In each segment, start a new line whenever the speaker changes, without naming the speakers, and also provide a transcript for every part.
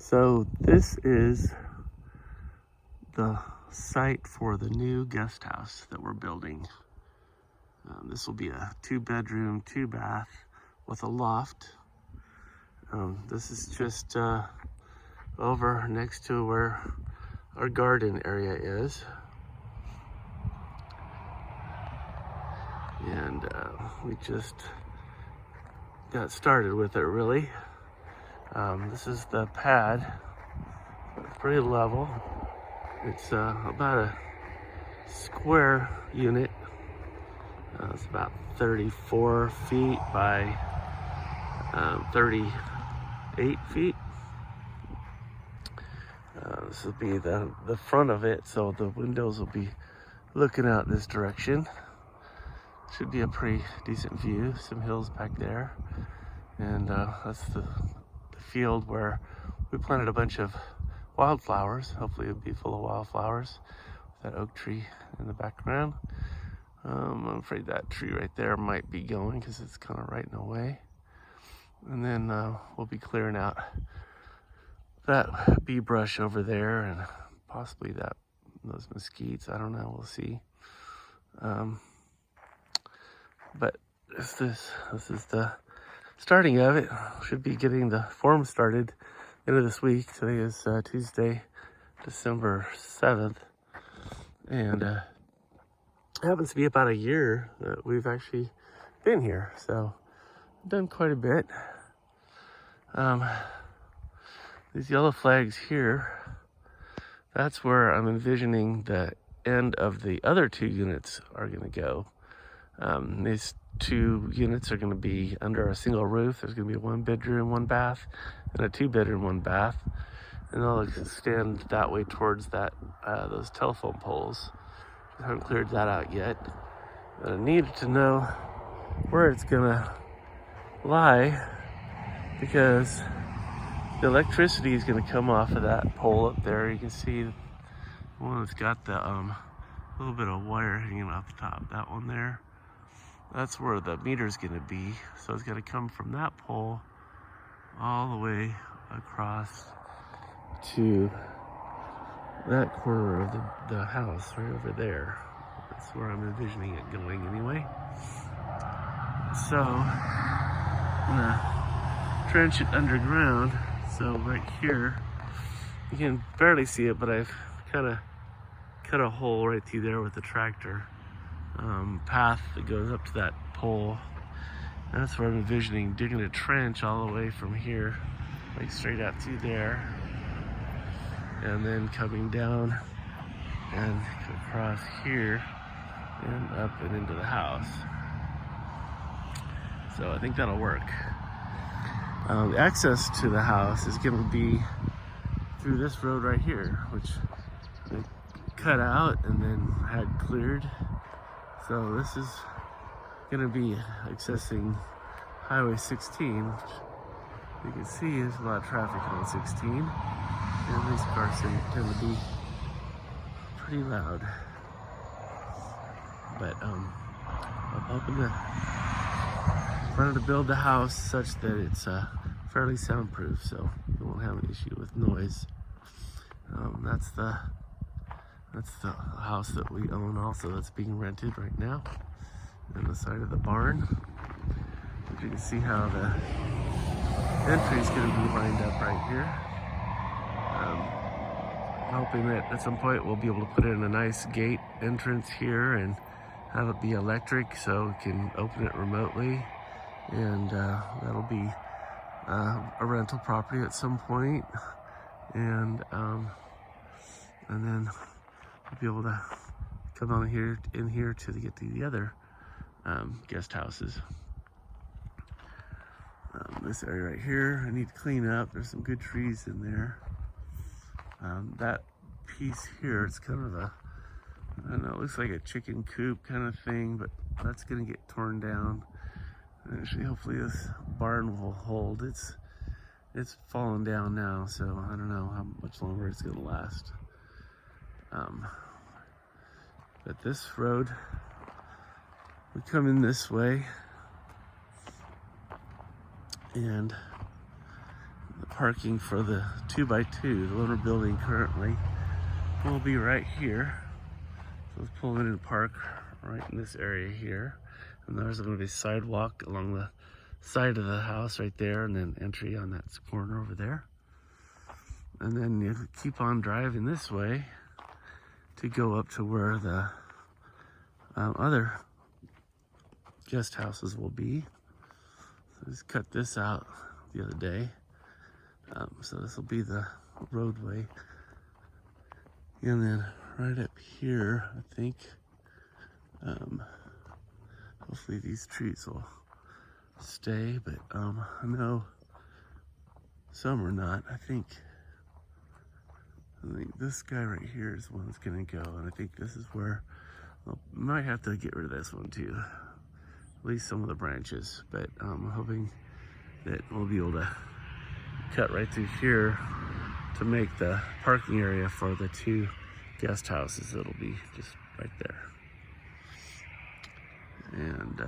So this is the site for the new guest house that we're building. This will be a 2-bedroom, 2-bath with a loft. This is just over next to where our garden area is. And we just got started with it, really. This is the pad. It's pretty level. It's about a square unit. It's about 34 feet by 38 feet. This will be the front of it, so the windows will be looking out this direction. Should be a pretty decent view. Some hills back there. And that's the field where we planted a bunch of wildflowers. Hopefully it'll be full of wildflowers with that oak tree in the background. I'm afraid that tree right there might be going because it's kind of right in the way. And then we'll be clearing out that bee brush over there and possibly those mesquites. I don't know, we'll see. But this is the starting of it. Should be getting the form started end of this week. Today is Tuesday, December 7th. And it happens to be about a year that we've actually been here. So I've done quite a bit. These yellow flags here, that's where I'm envisioning the end of the other 2 units are going to go. These 2 units are going to be under a single roof. There's going to be a 1-bedroom, 1-bath, and a 2-bedroom, 1-bath, and they'll extend that way towards those telephone poles. I haven't cleared that out yet. But I needed to know where it's going to lie because the electricity is going to come off of that pole up there. You can see the one that's got the little bit of wire hanging off the top. That one there. That's where the meter's going to be. So it's going to come from that pole all the way across to that corner of the house right over there. That's where I'm envisioning it going anyway. So I'm going to trench it underground. So right here, you can barely see it, but I've kind of cut a hole right through there with the tractor. Path that goes up to that pole. That's where I'm envisioning digging a trench all the way from here, like straight out through there, and then coming down and across here and up and into the house. So I think that'll work. The access to the house is going to be through this road right here, which they cut out and then had cleared. So this is going to be accessing Highway 16, which you can see there's a lot of traffic on 16, and these cars tend to be pretty loud. But I'm hoping to plan to build the house such that it's fairly soundproof, so we won't have an issue with noise. That's the house that we own also that's being rented right now. On the side of the barn. You can see how the entry is going to be lined up right here. I'm hoping that at some point we'll be able to put in a nice gate entrance here and have it be electric so we can open it remotely. And that'll be a rental property at some point. And then we'll be able to come on in here to get to the other guest houses. This area right here, I need to clean up. There's some good trees in there. That piece here, it's kind of I don't know, it looks like a chicken coop kind of thing, but that's gonna get torn down. And actually, hopefully this barn will hold. It's fallen down now, so I don't know how much longer it's gonna last. But this road, we come in this way, and the parking for the 2x2, the one we're building currently, will be right here. So let's pull in and park right in this area here. And there's going to be a sidewalk along the side of the house right there, and then entry on that corner over there. And then you keep on driving this way to go up to where the other guest houses will be. So just cut this out the other day. So this will be the roadway. And then right up here, I think, hopefully these trees will stay, but I know some are not. I think this guy right here is the one that's gonna go, and I think this is where, well, might have to get rid of this one too, at least some of the branches, but I'm hoping that we'll be able to cut right through here to make the parking area for the 2 guest houses. It'll be just right there. And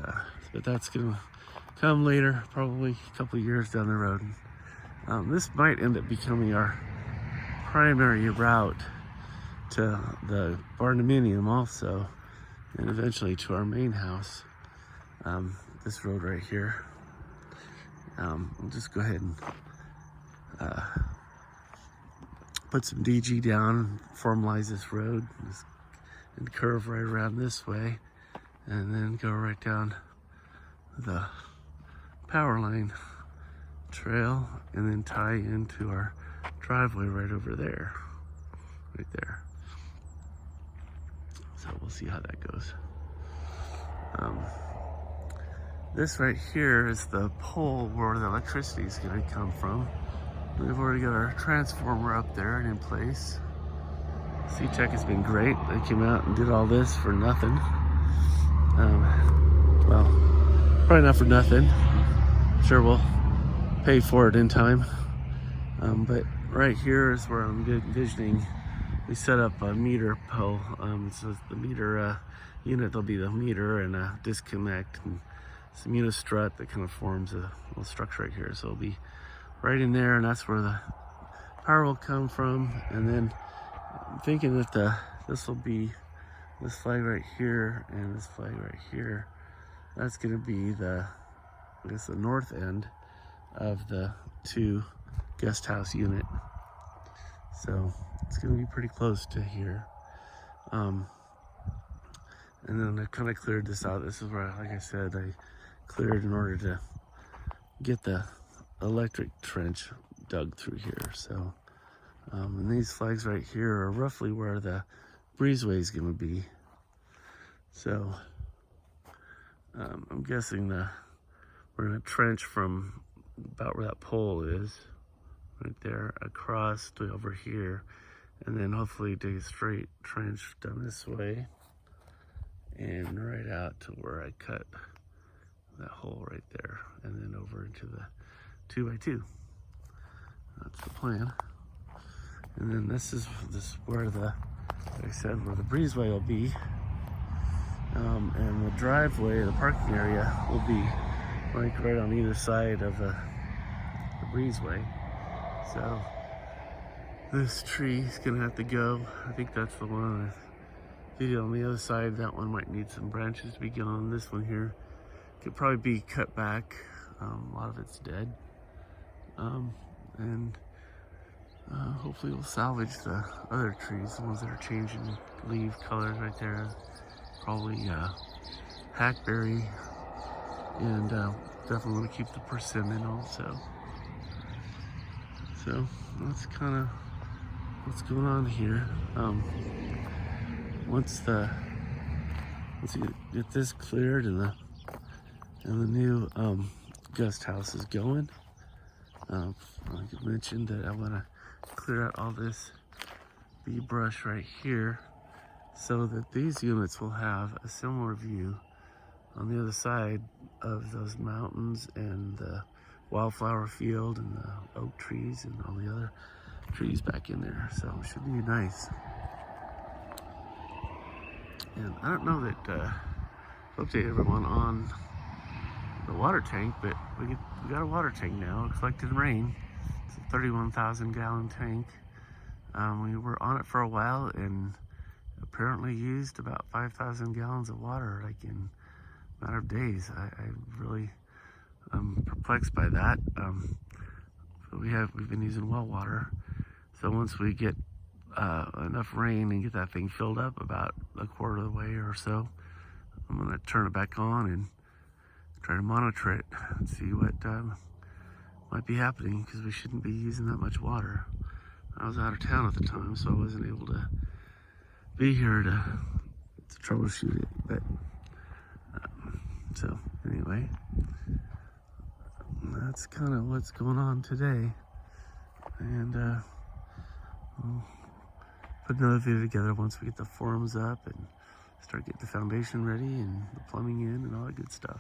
but that's gonna come later, probably a couple of years down the road. This might end up becoming our primary route to the barndominium also, and eventually to our main house. This road right here. We'll just go ahead and put some DG down and formalize this road and curve right around this way, and then go right down the power line trail, and then tie into our driveway right over there, right there. So we'll see how that goes. This right here is the pole where the electricity is going to come from. We've already got our transformer up there and in place. C-Tech has been great. They came out and did all this for nothing. Well, probably not for nothing. Sure we'll pay for it in time. But right here is where I'm envisioning we set up a meter pole. So the meter unit, there'll be the meter and a disconnect and some unistrut that kind of forms a little structure right here. So it'll be right in there, and that's where the power will come from. And then I'm thinking that this will be this flag right here and this flag right here. That's going to be the, I guess, the north end of the 2 guest house unit. So it's going to be pretty close to here. And then I kind of cleared this out. This is where, like I said, I cleared in order to get the electric trench dug through here. So and these flags right here are roughly where the breezeway is going to be. So I'm guessing we're going to trench from about where that pole is, right there, across to over here, and then hopefully dig a straight trench down this way and right out to where I cut that hole right there, and then over into the 2x2. That's the plan. And then this is where like I said, where the breezeway will be. And the driveway, the parking area, will be like right on either side of the breezeway. So this tree is gonna have to go. I think that's the one I did on the other side. That one might need some branches to be going on. This one here could probably be cut back. A lot of it's dead. And hopefully we'll salvage the other trees, the ones that are changing leaf colors right there. Probably hackberry, and definitely want to keep the persimmon also. So that's kind of what's going on here. Once you get this cleared and the new guest house is going, like I mentioned, that I want to clear out all this bee brush right here, so that these units will have a similar view on the other side of those mountains and the wildflower field and the oak trees and all the other trees back in there. So it should be nice. And I don't know that update everyone on the water tank, but we got a water tank now. It collected rain. It's 31,000 gallon tank. We were on it for a while and apparently used about 5,000 gallons of water, like in a matter of days. I really am perplexed by that. We've been using well water. So once we get enough rain and get that thing filled up about a quarter of the way or so, I'm gonna turn it back on and try to monitor it and see what might be happening, because we shouldn't be using that much water. I was out of town at the time, so I wasn't able to be here to troubleshoot it. But so anyway, that's kind of what's going on today. And we'll put another video together once we get the forums up and start getting the foundation ready and the plumbing in and all that good stuff.